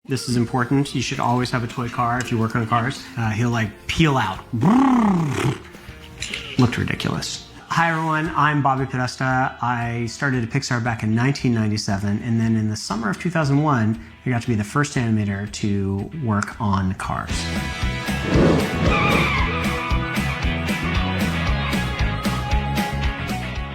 This is important. You should always have a toy car if you work on cars. He'll like peel out. Looked ridiculous. Hi everyone, I'm Bobby Podesta. I started at Pixar back in 1997, and then in the summer of 2001, I got to be the first animator to work on cars.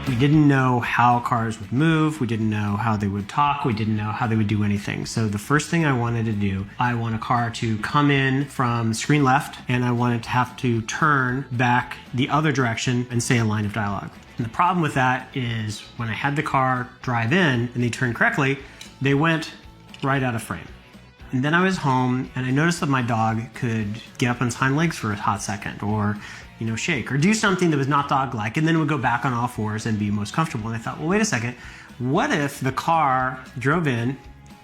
We didn't know how cars would move, we didn't know how they would talk, we didn't know how they would do anything. So the first thing I wanted to do, I want a car to come in from screen left, and I wanted to have to turn back the other direction and say a line of dialogue. And the problem with that is when I had the car drive in and they turned correctly, they went right out of frame. And then I was home and I noticed that my dog could get up on his hind legs for a hot second, or shake, or do something that was not dog-like, and then it would go back on all fours and be most comfortable. And I thought, well, wait a second, what if the car drove in,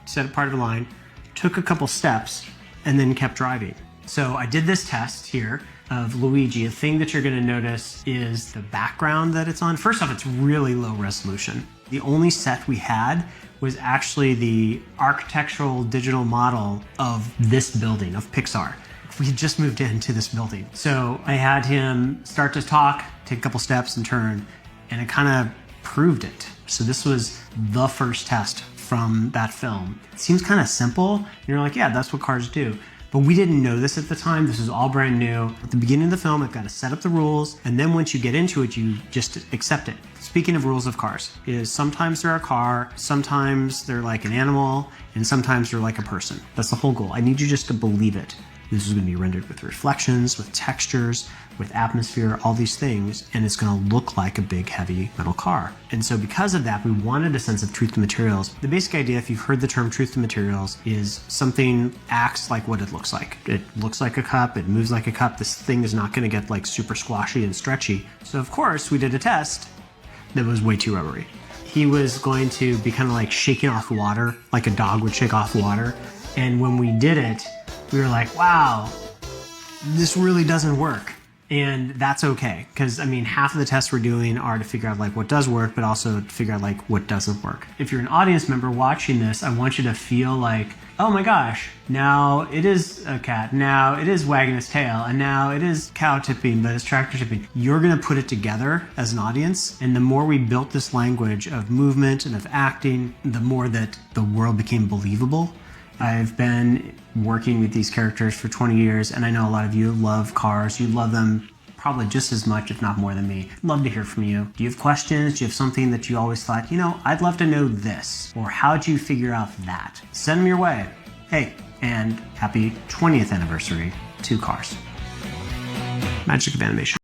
set a part of the line, took a couple steps, and then kept driving? So I did this test here of Luigi. A thing that you're gonna notice is the background that it's on. First off, it's really low resolution. The only set we had was actually the architectural digital model of this building, of Pixar. We had just moved into this building. So I had him start to talk, take a couple steps and turn, and it kind of proved it. So this was the first test from that film. It seems kind of simple, and you're like, yeah, that's what cars do. But we didn't know this at the time. This was all brand new. At the beginning of the film, I've got to set up the rules, and then once you get into it, you just accept it. Speaking of rules of cars, is sometimes they're a car, sometimes they're like an animal, and sometimes they're like a person. That's the whole goal. I need you just to believe it. This is going to be rendered with reflections, with textures, with atmosphere, all these things, and it's going to look like a big, heavy metal car. And so because of that, we wanted a sense of truth to materials. The basic idea, if you've heard the term truth to materials, is something acts like what it looks like. It looks like a cup, it moves like a cup. This thing is not going to get like super squashy and stretchy. So of course, we did a test that was way too rubbery. He was going to be kind of like shaking off water, like a dog would shake off water. And when we did it, we were like, wow, this really doesn't work. And that's okay, because I mean, half of the tests we're doing are to figure out like what does work, but also to figure out like what doesn't work. If you're an audience member watching this, I want you to feel like, oh my gosh, now it is a cat, now it is wagging its tail, and now it is cow tipping, but it's tractor tipping. You're gonna put it together as an audience, and the more we built this language of movement and of acting, the more that the world became believable. I've been working with these characters for 20 years, and I know a lot of you love cars. You love them probably just as much, if not more than me. I'd love to hear from you. Do you have questions? Do you have something that you always thought, I'd love to know this, or how'd you figure out that? Send them your way. Hey, and happy 20th anniversary to Cars. Magic of animation.